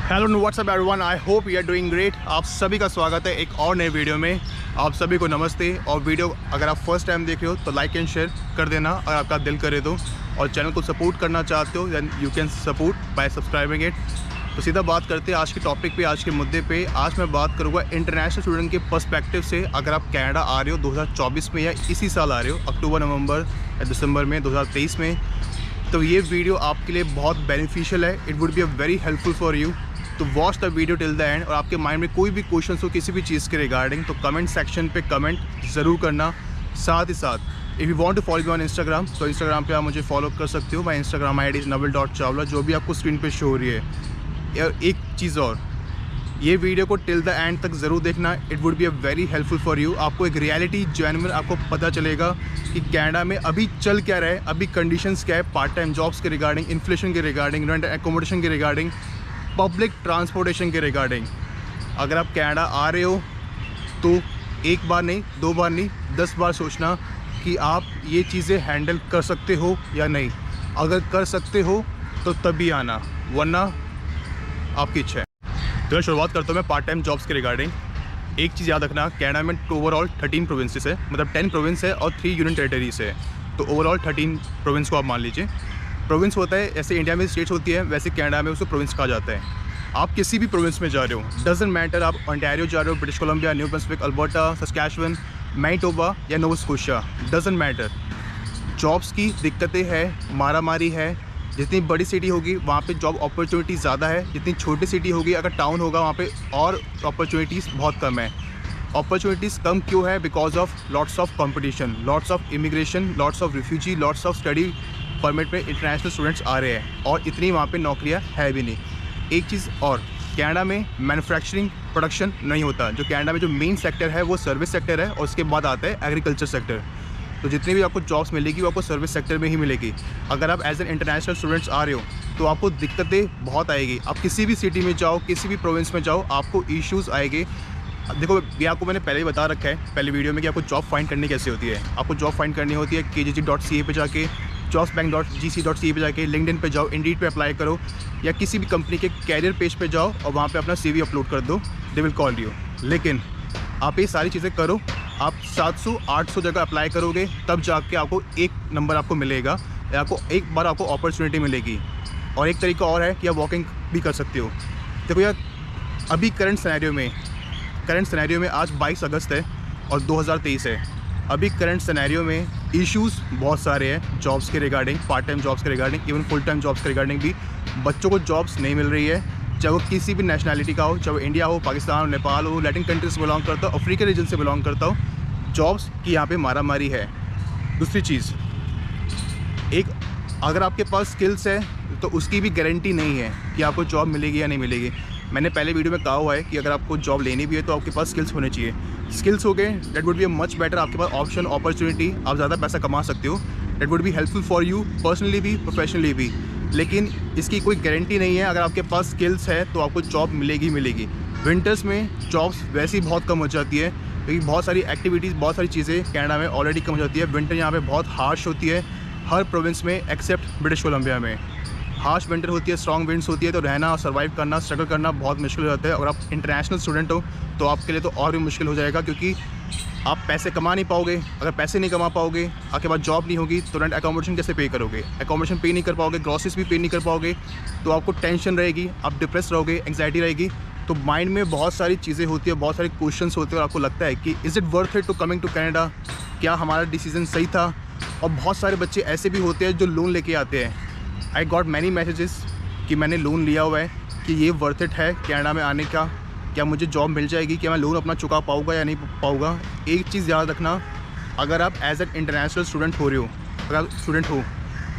Hello what's up everyone, I hope you are doing great. आप सभी का स्वागत है एक और नए वीडियो में। आप सभी को नमस्ते। और वीडियो अगर आप फर्स्ट टाइम देख रहे हो तो लाइक एंड शेयर कर देना अगर आपका दिल करे तो। और चैनल को सपोर्ट करना चाहते हो then you can support by subscribing it. तो सीधा बात करते हैं आज के टॉपिक पे, आज के मुद्दे पे। आज मैं बात करूँगा इंटरनेशनल स्टूडेंट के पर्सपेक्टिव से। अगर आप कनाडा आ रहे हो 2024 में या इसी साल आ रहे हो अक्टूबर, नवंबर या दिसंबर में 2023 में, तो ये वीडियो आपके लिए बहुत बेनिफिशियल है। It would be a very helpful for you to watch the video till the end. और आपके माइंड में कोई भी क्वेश्चन हो किसी भी चीज़ के रिगार्डिंग तो कमेंट सेक्शन पे कमेंट ज़रूर करना। साथ ही साथ if you want to follow me on Instagram तो इंस्टाग्राम पे आप मुझे फॉलो कर सकते हो। My Instagram ID is naval.chawla, जो भी आपको स्क्रीन पे शो हो रही है। एक चीज़ और, ये वीडियो को टिल द एंड तक ज़रूर देखना। It would be a very helpful for you. आपको एक रियलिटी जेन्युइन आपको पता चलेगा कि कनाडा में अभी चल क्या रहा है, अभी कंडीशंस क्या है, पार्ट टाइम जॉब्स के रिगार्डिंग, इन्फ्लेशन के रिगार्डिंग, रेंट एकोमोडेशन के रिगार्डिंग, पब्लिक ट्रांसपोर्टेशन के रिगार्डिंग। अगर आप कनाडा आ रहे हो तो एक बार नहीं, दो बार नहीं, 10 बार सोचना कि आप ये चीज़ें हैंडल कर सकते हो या नहीं। अगर कर सकते हो तो तभी आना, वरना आपकी इच्छा है। तो मैं शुरुआत करता हूँ मैं पार्ट टाइम जॉब्स के रिगार्डिंग। एक चीज़ याद रखना, कनाडा में ओवरऑल 13 प्रोविंसेस है, मतलब 10 प्रोविंस है और 3 यूनियन टेरिटरीज है। तो ओवरऑल 13 प्रोविंस को आप मान लीजिए। प्रोविंस होता है, ऐसे इंडिया में स्टेट्स होती है वैसे कनाडा में उसको प्रोविंस कहा जाता है। आप किसी भी प्रोविंस में जा रहे हो, डजंट मैटर, आप ओंटारियो जा रहे हो, British Columbia, New Brunswick, Alberta, Saskatchewan, Manitoba या Nova Scotia, doesn't matter. Jobs की दिक्कतें हैं, मारामारी है। जितनी बड़ी सिटी होगी वहाँ पे जॉब अपॉर्चुनिटी ज़्यादा है, जितनी छोटी सिटी होगी, अगर टाउन होगा वहाँ पे और अपॉर्चुनिटीज़ बहुत कम है। अपॉर्चुनिटीज़ कम क्यों है? Because of lots of competition, lots of immigration, lots of refugee, lots of study permit में इंटरनेशनल स्टूडेंट्स आ रहे हैं और इतनी वहाँ पे नौकरियाँ है भी नहीं। एक चीज़ और, कनाडा में मैन्युफैक्चरिंग प्रोडक्शन नहीं होता। जो कनाडा में जो मेन सेक्टर है वो सर्विस सेक्टर है और उसके बाद आता है एग्रीकल्चर सेक्टर। तो जितनी भी आपको जॉब्स मिलेगी वो आपको सर्विस सेक्टर में ही मिलेगी। अगर आप एज एन इंटरनेशनल स्टूडेंट्स आ रहे हो तो आपको दिक्कतें बहुत आएगी। आप किसी भी सिटी में जाओ, किसी भी प्रोविंस में जाओ, आपको इश्यूज़ आएंगे। देखो, ये आपको मैंने पहले ही बता रखा है पहले वीडियो में कि आपको जॉब फाइंड करनी कैसे होती है। आपको जॉब फाइंड करनी होती है kgg.ca पे जाके, jobsbank.gc.ca पे जाके, लिंक्डइन पे जाओ, इंडीड पे अप्लाई करो या किसी भी कंपनी के कैरियर पेज पे जाओ और वहाँ पे अपना CV अपलोड कर दो, दे विल कॉल यू। लेकिन आप ये सारी चीज़ें करो, आप 700-800 जगह अप्लाई करोगे तब जाके आपको एक नंबर आपको मिलेगा या आपको एक बार आपको अपॉर्चुनिटी मिलेगी। और एक तरीका और है कि आप वॉकिंग भी कर सकते हो। देखो यार, अभी करंट सिनेरियो में आज 22 अगस्त है और 2023 है। अभी करंट सिनेरियो में इश्यूज़ बहुत सारे हैं जॉब्स के रिगार्डिंग, पार्ट टाइम जॉब्स के regarding, even full time jobs के रिगार्डिंग भी। बच्चों को जॉब्स नहीं मिल रही है, चाहे वो किसी भी नेशनैलिटी का हो, चाहे वो इंडिया हो, पाकिस्तान हो, नेपाल हो, लैटिन कंट्रीज से बिलोंग करता हो, अफ्रीका रीजन से बिलोंग करता हो, जॉब्स की यहाँ पे मारामारी है। दूसरी चीज़, अगर आपके पास स्किल्स है तो उसकी भी गारंटी नहीं है कि आपको जॉब मिलेगी या नहीं मिलेगी। मैंने पहले वीडियो में कहा हुआ है कि अगर आपको जॉब लेनी भी है तो आपके पास स्किल्स होने चाहिए। स्किल्स हो गए, that would be a much better. आपके पास ऑप्शन, अपॉर्चुनिटी, आप ज़्यादा पैसा कमा सकते हो। That would be helpful for you personally भी, प्रोफेशनली भी। लेकिन इसकी कोई गारंटी नहीं है। अगर आपके पास स्किल्स है तो आपको जॉब मिलेगी। विंटर्स में जॉब्स वैसे ही बहुत कम हो जाती है क्योंकि बहुत सारी एक्टिविटीज़, बहुत सारी चीज़ें कनाडा में ऑलरेडी कम हो जाती है। विंटर यहाँ पे बहुत हार्श होती है हर प्रोविंस में एक्सेप्ट ब्रिटिश कोलंबिया में। हार्श विंटर होती है, स्ट्रॉन्ग विंड्स होती है, तो रहना और सर्वाइव करना, स्ट्रगल करना बहुत मुश्किल हो जाता है। अगर आप इंटरनेशनल स्टूडेंट हो तो आपके लिए तो और भी मुश्किल हो जाएगा क्योंकि आप पैसे कमा नहीं पाओगे। अगर पैसे नहीं कमा पाओगे, आपके पास जॉब नहीं होगी तो रेंट एकोमोडेशन कैसे पे करोगे? एकोमोडेशन पे नहीं कर पाओगे, ग्रॉसरीज भी पे नहीं कर पाओगे, तो आपको टेंशन रहेगी, आप डिप्रेस रहोगे, एंग्जाइटी रहेगी। तो माइंड में बहुत सारी चीज़ें होती है, बहुत सारे क्वेश्चंस होते हैं और आपको लगता है कि is it worth it to coming to Canada? क्या हमारा डिसीजन सही था? और बहुत सारे बच्चे ऐसे भी होते हैं जो लोन लेके आते हैं। आई गॉट मैनी मैसेजेस कि मैंने लोन लिया हुआ है, कि ये वर्थ इट है कनाडा में आने का? क्या मुझे जॉब मिल जाएगी? क्या मैं लोन अपना चुका पाऊँगा या नहीं पाऊँगा? एक चीज़ याद रखना, अगर आप एज एन इंटरनेशनल स्टूडेंट हो रहे हो, अगर स्टूडेंट हो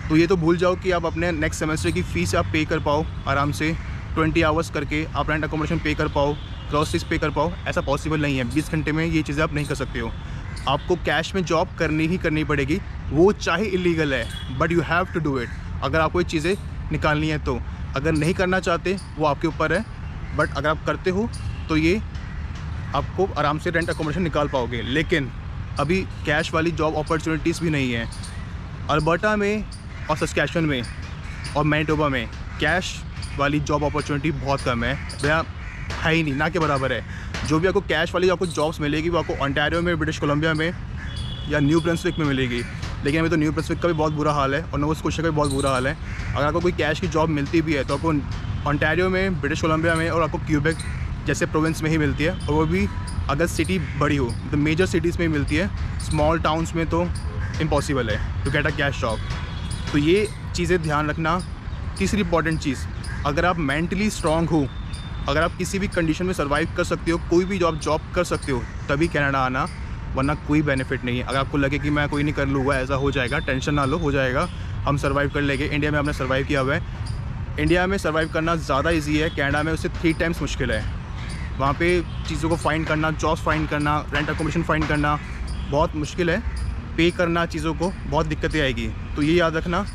तो ये तो भूल जाओ कि आप अपने नेक्स्ट सेमेस्टर की फ़ीस आप पे कर पाओ आराम से 20 आवर्स करके, आप रेंट अकोमोडेशन पे कर पाओ, ग्रॉसरीज पे कर पाओ। ऐसा पॉसिबल नहीं है। 20 घंटे में ये चीज़ें आप नहीं कर सकते हो। आपको कैश में जॉब करनी ही करनी पड़ेगी, वो चाहे इलीगल है, but you have to do it. अगर आपको ये चीज़ें निकालनी है तो। अगर नहीं करना चाहते वो आपके ऊपर है, बट अगर आप करते हो तो ये आपको आराम से रेंट अकोमोडेशन निकाल पाओगे। लेकिन अभी कैश वाली जॉब अपॉर्चुनिटीज़ भी नहीं है। अल्बर्टा में और सस्कैचुअन में और मैनिटोबा में कैश वाली जॉब अपॉर्चुनिटी बहुत कम है, भैया है ही नहीं, ना के बराबर है। जो भी आपको कैश वाली आपको जॉब्स मिलेगी वो आपको ओंटारियो में, ब्रिटिश कोलंबिया में या न्यू ब्रंसविक में मिलेगी। लेकिन अभी तो न्यू ब्रंसविक का भी बहुत बुरा हाल है और नोवा स्कोशिया का भी बहुत बुरा हाल है। अगर आपको कोई कैश की जॉब मिलती भी है तो आपको ओंटारियो में, ब्रिटिश कोलंबिया में और आपको क्यूबेक जैसे प्रोविंस में ही मिलती है, और वो भी अगर सिटी बड़ी हो, तो मेजर सिटीज़ में ही मिलती है। स्मॉल टाउन्स में तो इम्पॉसिबल है to get a cash job. तो ये चीज़ें ध्यान रखना। तीसरी इंपॉर्टेंट चीज़, अगर आप मेंटली स्ट्रॉन्ग हो, अगर आप किसी भी कंडीशन में सर्वाइव कर सकते हो, कोई भी जॉब कर सकते हो, तभी कनाडा आना, वरना कोई बेनिफिट नहीं है। अगर आपको लगे कि मैं कोई नहीं कर लूँगा, ऐसा हो जाएगा, टेंशन ना लो, हो जाएगा, हम सर्वाइव कर लेंगे। इंडिया में हमने सर्वाइव किया हुआ है। इंडिया में सर्वाइव करना ज़्यादा ईजी है, कनाडा में उससे 3 टाइम्स मुश्किल है। वहाँ पे चीज़ों को फाइंड करना, जॉब्स फाइंड करना, रेंट अकोमोडेशन फाइंड करना बहुत मुश्किल है। पे करना चीज़ों को बहुत दिक्कतें आएगी। तो ये याद रखना,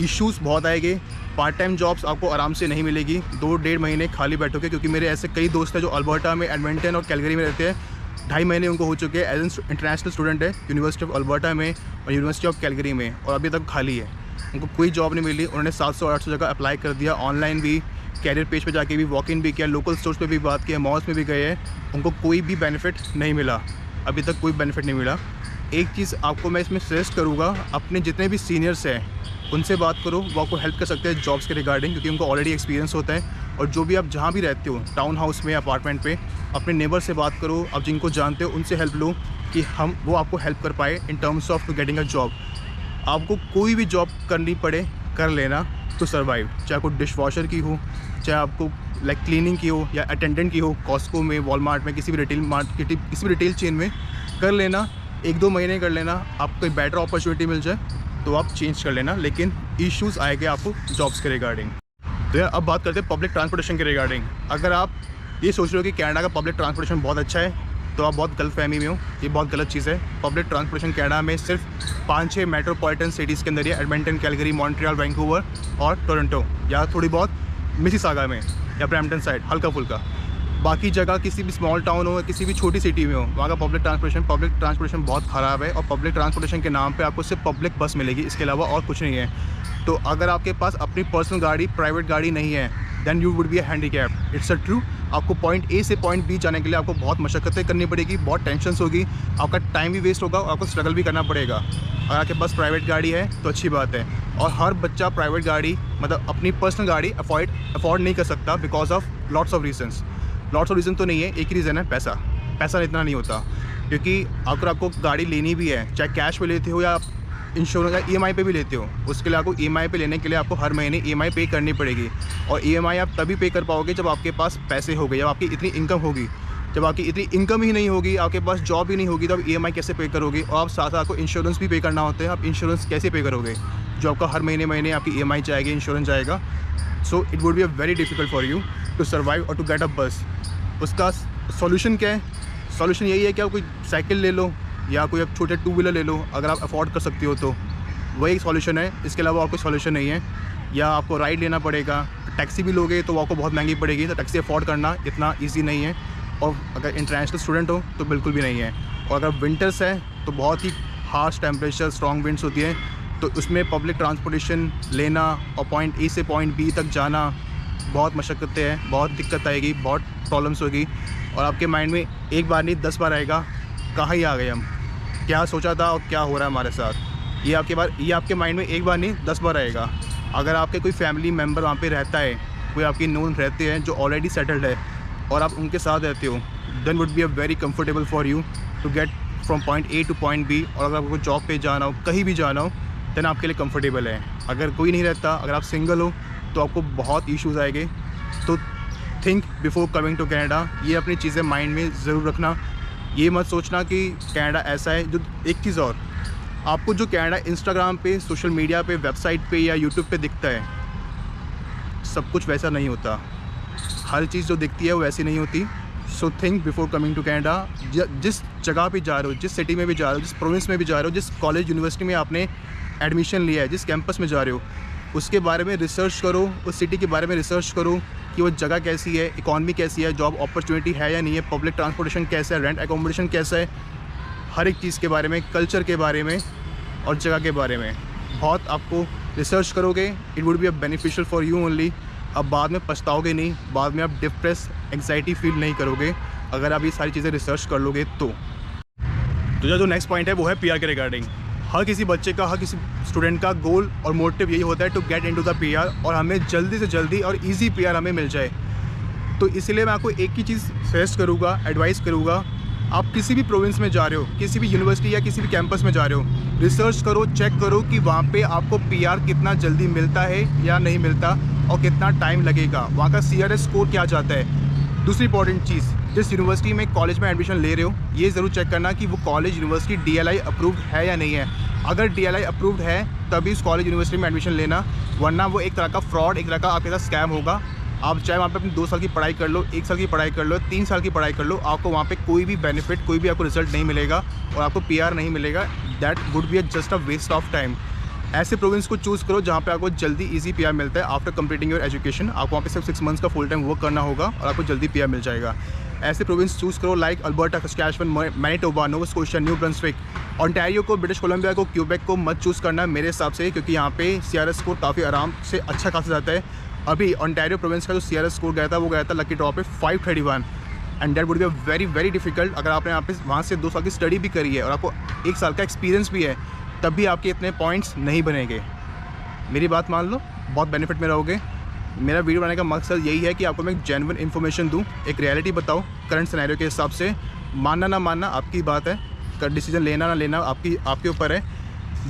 इश्यूज़ बहुत आएंगे। पार्ट टाइम जॉब्स आपको आराम से नहीं मिलेगी, 2-1.5 महीने खाली बैठोगे। क्योंकि मेरे ऐसे कई दोस्त हैं जो अल्बर्टा में, एडमंटन और कैलगरी में रहते हैं, 2.5 महीने उनको हो चुके हैं। एज इंटरनेशनल स्टूडेंट है यूनिवर्सिटी ऑफ अल्बर्टा में और यूनिवर्सिटी ऑफ कैलगरी में, और अभी तक खाली है, उनको कोई जॉब नहीं मिली। उन्होंने 700-800 जगह अप्लाई कर दिया, ऑनलाइन भी, कैरियर पेज पे जाके भी वॉक इन भी किया, लोकल स्टोर्स पे भी बात किया, मॉल्स में भी गए हैं, उनको कोई भी बेनिफिट नहीं मिला, अभी तक कोई बेनिफिट नहीं मिला। एक चीज़ आपको मैं इसमें सजेस्ट करूँगा, अपने जितने भी सीनियर्स हैं उनसे बात करो, वो आपको हेल्प कर सकते हैं जॉब्स के रिगार्डिंग, क्योंकि उनको ऑलरेडी एक्सपीरियंस होता है। और जो भी आप जहाँ भी रहते हो, टाउन हाउस में, अपार्टमेंट पे, अपने नेबर से बात करो, आप जिनको जानते हो उनसे हेल्प लो कि वो आपको हेल्प कर पाए in terms of to getting a job. आपको कोई भी जॉब करनी पड़े, कर लेना टू सर्वाइव, चाहे आपको डिश वॉशर की हो, चाहे आपको लाइक क्लीनिंग की हो या अटेंडेंट की हो, कॉस्को में, वॉलमार्ट में, किसी भी रिटेल चेन में कर लेना। 1-2 महीने कर लेना, आपको कोई बेटर अपॉर्चुनिटी मिल जाए तो आप चेंज कर लेना, लेकिन इश्यूज़ आएंगे आपको जॉब्स के रिगार्डिंग। तो यार अब बात करते हैं पब्लिक ट्रांसपोर्टेशन के रिगार्डिंग। अगर आप ये सोच रहे हो कि कनाडा का पब्लिक ट्रांसपोर्टेशन बहुत अच्छा है, तो आप बहुत गलतफहमी में हो, ये बहुत गलत चीज़ है। पब्लिक ट्रांसपोर्टेशन कनाडा में सिर्फ 5-6 मेट्रोपॉलिटन सिटीज़ के अंदर ही, एडमंटन, कैलगरी, मॉन्ट्रियल, वैंकूवर और टोरंटो, या थोड़ी बहुत मिसिसागा में या ब्रैम्पटन साइड हल्का फुल्का। बाकी जगह किसी भी स्मॉल टाउन हो, किसी भी छोटी सिटी में हो, वहाँ का पब्लिक ट्रांसपोर्टेशन बहुत ख़राब है। और पब्लिक ट्रांसपोर्टेशन के नाम पे आपको सिर्फ पब्लिक बस मिलेगी, इसके अलावा और कुछ नहीं है। तो अगर आपके पास अपनी पर्सनल गाड़ी, प्राइवेट गाड़ी नहीं है, then you would be a handicap. It's a true. आपको पॉइंट ए से पॉइंट बी जाने के लिए आपको बहुत मशक्क़तें करनी पड़ेगी, बहुत टेंशन होगी, आपका टाइम भी वेस्ट होगा और आपको स्ट्रगल भी करना पड़ेगा। अगर आपके पास प्राइवेट गाड़ी है तो अच्छी बात है। और हर बच्चा प्राइवेट गाड़ी, मतलब अपनी पर्सनल गाड़ी अफोर्ड नहीं कर सकता, because of lots of reason तो नहीं है, एक ही रीज़न है, पैसा इतना नहीं होता। क्योंकि अगर आपको गाड़ी लेनी भी है, चाहे कैश पे लेते हो या इंश्योरेंस या EMI पे भी लेते हो, उसके लिए आपको EMI पे लेने के लिए आपको हर महीने EMI पे करनी पड़ेगी। और EMI आप तभी पे कर पाओगे जब आपके पास पैसे होंगे, जब आपकी इतनी इनकम होगी। जब आपकी इतनी इनकम ही नहीं होगी, आपके पास जॉब ही नहीं होगी, तो आप EMI कैसे पे करोगे? और आप साथ आपको इंश्योरेंस भी पे करना होता है, आप इंश्योरेंस कैसे पे करोगे? जो आपका हर महीने आपकी EMI जाएगी, इंश्योरेंस जाएगा। So it would be a very difficult for you to survive और टू गेट अ बस। उसका सॉल्यूशन क्या है? सॉल्यूशन यही है कि आप कोई साइकिल ले लो या कोई आप छोटे 2 व्हीलर ले लो, अगर आप अफोर्ड कर सकते हो तो वही सॉल्यूशन है। इसके अलावा और कोई सॉल्यूशन नहीं है। या आपको राइड लेना पड़ेगा, टैक्सी भी लोगे तो वो आपको बहुत महंगी पड़ेगी, तो टैक्सी अफोर्ड करना इतना ईजी नहीं है। और अगर इंटरनेशनल स्टूडेंट हो तो बिल्कुल भी नहीं है। और अगर विंटर्स है तो बहुत ही हार्श टेम्परेचर, स्ट्रॉन्ग विंड्स होती है, तो उसमें पब्लिक ट्रांसपोर्टेशन लेना और पॉइंट ए से पॉइंट बी तक जाना बहुत मशक्क़तें हैं, बहुत दिक्कत आएगी, बहुत प्रॉब्लम्स होगी। और आपके माइंड में एक बार नहीं 10 बार आएगा, कहाँ ही आ गए हम, क्या सोचा था और क्या हो रहा है हमारे साथ। ये आपके माइंड में एक बार नहीं 10 बार आएगा। अगर आपके कोई फैमिली मेम्बर वहाँ पे रहता है, कोई आपकी नोन रहते हैं जो ऑलरेडी सेटल्ड है और आप उनके साथ रहते हो, then would be a very comfortable for you to get from point A to point B. और अगर आपको जॉब पे जाना हो, कहीं भी जाना हो, देन आपके लिए कंफर्टेबल है। अगर कोई नहीं रहता, अगर आप सिंगल हो, तो आपको बहुत इश्यूज़ आएंगे। तो think before coming to Canada. ये अपनी चीज़ें माइंड में ज़रूर रखना। ये मत सोचना कि कनाडा ऐसा है। जो एक चीज़ और, आपको जो कनाडा इंस्टाग्राम पे, सोशल मीडिया पे, वेबसाइट पे या यूट्यूब पे दिखता है, सब कुछ वैसा नहीं होता। हर चीज़ जो दिखती है वो वैसी नहीं होती। So think before coming to Canada. जिस जगह पे जा रहे हो, जिस सिटी में भी जा रहे हो, जिस प्रोविंस में भी जा रहे हो, जिस कॉलेज यूनिवर्सिटी में आपने एडमिशन लिया है, जिस कैंपस में जा रहे हो, उसके बारे में रिसर्च करो, उस सिटी के बारे में रिसर्च करो कि वो जगह कैसी है, इकॉनमी कैसी है, जॉब अपॉर्चुनिटी है या नहीं है, पब्लिक ट्रांसपोर्टेशन कैसा है, रेंट एकोमोडेशन कैसा है, हर एक चीज़ के बारे में, कल्चर के बारे में और जगह के बारे में बहुत आपको रिसर्च करोगे। It would be a beneficial for you only. अब बाद में पछताओगे नहीं, बाद में आप डिप्रेस एंग्जाइटी फील नहीं करोगे अगर आप ये सारी चीज़ें रिसर्च कर लोगे तो जो नेक्स्ट पॉइंट है वो है पीआर के रिगार्डिंग। हर किसी बच्चे का, हर किसी स्टूडेंट का गोल और मोटिव यही होता है to get into the PR, और हमें जल्दी से जल्दी और इजी पीआर हमें मिल जाए। तो इसलिए मैं आपको एक ही चीज़ सजेस्ट करूँगा, एडवाइस करूँगा, आप किसी भी प्रोविंस में जा रहे हो, किसी भी यूनिवर्सिटी या किसी भी कैंपस में जा रहे हो, रिसर्च करो, चेक करो कि वहाँ पे आपको पीआर कितना जल्दी मिलता है या नहीं मिलता और कितना टाइम लगेगा, वहाँ का CRS स्कोर क्या जाता है। दूसरी इंपॉर्टेंट चीज़, जिस यूनिवर्सिटी में कॉलेज में एडमिशन ले रहे हो, ये ज़रूर चेक करना कि वो कॉलेज यूनिवर्सिटी DLI अप्रूव्ड है या नहीं है। अगर DLI अप्रूव्ड है तभी उस कॉलेज यूनिवर्सिटी में एडमिशन लेना, वरना वो एक तरह का फ्रॉड, एक तरह का आपके साथ स्कैम होगा। आप चाहे वहाँ पे अपनी 2 साल की पढ़ाई कर लो, 1 साल की पढ़ाई कर लो, 3 साल की पढ़ाई कर लो, आपको वहाँ पे कोई भी बेनिफिट, कोई भी आपको रिजल्ट नहीं मिलेगा और आपको पीआर नहीं मिलेगा। That would be just a waste of time. ऐसे प्रोविंस को चूज़ करो जहाँ पे आपको जल्दी इजी पीआर मिलता है। आफ्टर कंप्लीटिंग योर एजुकेशन आपको वहाँ पे सिर्फ 6 मंथ्स का फुल टाइम वर्क करना होगा और आपको जल्दी पीआर मिल जाएगा। ऐसे प्रोविंस चूज़ करो like Alberta, Saskatchewan, Manitoba, Nova Scotia, new Brunswick, Ontario को, ब्रिटिश कोलंबिया को, क्यूबेक को मत चूज़ करना मेरे हिसाब से, क्योंकि यहाँ पे CRS स्कोर काफ़ी आराम से अच्छा खासा जाता है। अभी ओंटारियो प्रोविंस का जो CRS स्कोर गया था वो गया था लकी ड्रॉ पे 531, and that would be very very difficult. अगर आपने यहाँ पे वहाँ से 2 साल की स्टडी भी करी है और आपको 1 साल का एक्सपीरियंस भी है, तब भी आपके इतने पॉइंट्स नहीं बनेंगे। मेरी बात मान लो, बहुत बेनिफिट में रहोगे। मेरा वीडियो बनाने का मकसद यही है कि आपको मैं एक जेन्युइन इन्फॉर्मेशन दूँ, एक रियलिटी बताऊँ करंट सिनेरियो के हिसाब से। मानना ना मानना आपकी बात है, डिसीजन लेना ना लेना आपके ऊपर है।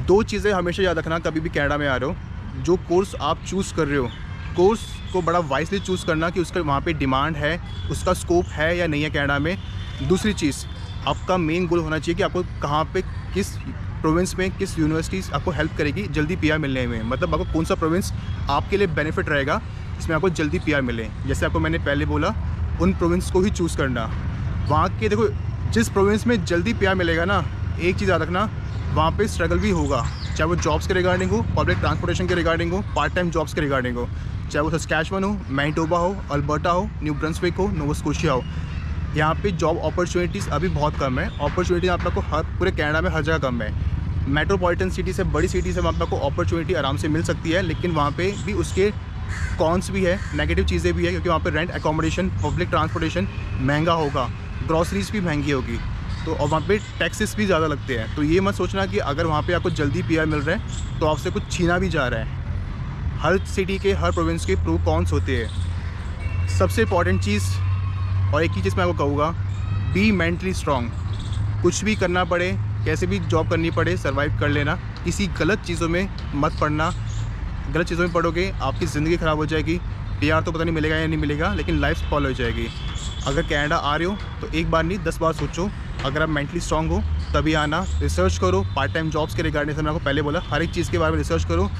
2 चीज़ें हमेशा याद रखना कभी भी कनाडा में आ रहे हो, जो कोर्स आप चूज़ कर रहे हो, कोर्स को बड़ा वाइसली चूज़ करना कि उसका वहाँ पे डिमांड है, उसका स्कोप है या नहीं है कनाडा में। दूसरी चीज़, आपका मेन गोल होना चाहिए कि आपको कहाँ पे, किस प्रोविंस में, किस यूनिवर्सिटीज़ आपको हेल्प करेगी जल्दी पीआर मिलने में। मतलब आपको कौन सा प्रोविंस आपके लिए बेनिफिट रहेगा जिसमें आपको जल्दी पीआर मिले। जैसे आपको मैंने पहले बोला, उन प्रोविंस को ही चूज़ करना। वहाँ के देखो, जिस प्रोविंस में जल्दी पीआर मिलेगा ना, एक चीज़ याद रखना, वहाँ पे स्ट्रगल भी होगा, चाहे वो जॉब्स के रिगार्डिंग हो, पब्लिक ट्रांसपोर्टेशन के रिगार्डिंग हो, पार्ट टाइम जॉब्स के रिगार्डिंग हो, चाहे वो सस्कैचुअन हो, मैनिटोबा हो, अल्बर्टा हो, न्यू ब्रंसविक हो, नोवा स्कोशिया हो। यहाँ पे जॉब अपॉर्चुनिटीज़ अभी बहुत कम है। अपॉर्चुनिटी आप लोग को हर पूरे कनाडा में हर जगह कम है। मेट्रोपॉलिटन सिटी से, बड़ी सिटी से वहाँ पर आपको अपॉर्चुनिटी आराम से मिल सकती है, लेकिन वहाँ पे भी उसके कॉन्स भी है, नेगेटिव चीज़ें भी है, क्योंकि वहाँ पे रेंट, एकोमोडेशन, पब्लिक ट्रांसपोर्टेशन महंगा होगा, ग्रॉसरीज भी महंगी होगी, तो और वहाँ पे टैक्सेस भी ज़्यादा लगते हैं। तो ये मत सोचना कि अगर वहाँ पे आपको जल्दी पीआर मिल रहा है तो आपसे कुछ छीना भी जा रहा है। हर सिटी के, हर प्रोविंस के प्रो कॉन्स होते हैं। सबसे इम्पॉर्टेंट चीज़, और एक ही चीज़ मैं आपको कहूँगा, बी मेंटली स्ट्रॉन्ग। कुछ भी करना पड़े, कैसे भी जॉब करनी पड़े, सर्वाइव कर लेना। किसी गलत चीज़ों में मत पड़ना। गलत चीज़ों में पढ़ोगे आपकी ज़िंदगी ख़राब हो जाएगी। पीआर तो पता नहीं मिलेगा या नहीं मिलेगा, लेकिन लाइफ स्पॉइल हो जाएगी। अगर कनाडा आ रहे हो तो एक बार नहीं 10 बार सोचो। अगर आप मेंटली स्ट्रॉन्ग हो तभी आना। रिसर्च करो, पार्ट टाइम जॉब्स के रिगार्डिंग से मैंने आपको पहले बोला, हर एक चीज़ के बारे में रिसर्च करो।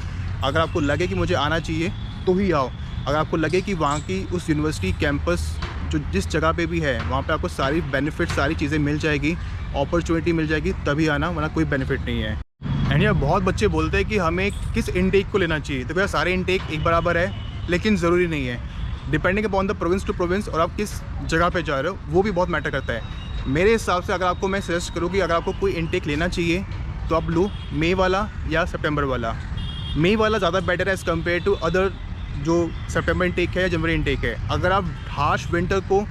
अगर आपको लगे कि मुझे आना चाहिए तो ही आओ। अगर आपको लगे कि वहाँ की उस यूनिवर्सिटी कैंपस जो जिस जगह पे भी है वहाँ पे आपको सारी बेनिफिट, सारी चीज़ें मिल जाएगी, अपॉर्चुनिटी मिल जाएगी, तभी आना, वरना कोई बेनिफिट नहीं है। एंड यार बहुत बच्चे बोलते हैं कि हमें किस इनटेक को लेना चाहिए। तो भैया सारे इनटेक एक बराबर है, लेकिन ज़रूरी नहीं है। Depending upon the province to province और आप किस जगह पे जा रहे हो वो भी बहुत मैटर करता है। मेरे हिसाब से अगर आपको मैं सजेस्ट करूँ कि अगर आपको कोई इनटेक लेना चाहिए तो आप लो मई वाला या सितंबर वाला। मई वाला ज़्यादा बेटर है एज़ कम्पेयर टू अदर जो सितंबर इनटेक है या जनवरी इनटेक है। अगर आप हार्श विंटर को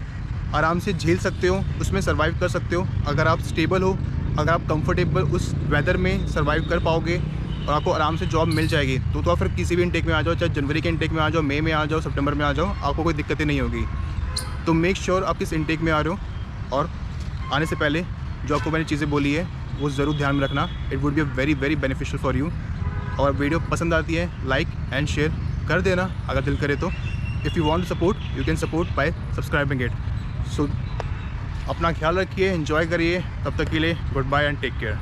आराम से झेल सकते हो, उसमें सर्वाइव कर सकते हो, अगर आप स्टेबल हो, अगर आप कंफर्टेबल उस वेदर में सर्वाइव कर पाओगे और आपको आराम से जॉब मिल जाएगी तो आप फिर किसी भी इनटेक में आ जाओ, चाहे जनवरी के इनटेक में आ जाओ, मई में आ जाओ, सितंबर में आ जाओ, आपको कोई दिक्कतें नहीं होगी। तो मेक श्योर आप किस इनटेक में आ रहे हो, और आने से पहले जो आपको मैंने चीज़ें बोली है वो ज़रूर ध्यान में रखना। It would be very very beneficial for you. और वीडियो पसंद आती है लाइक एंड शेयर कर देना अगर दिल करे तो। If you want to support you can support by subscribing it. So अपना ख्याल रखिए, एंजॉय करिए। तब तक के लिए goodbye and take care.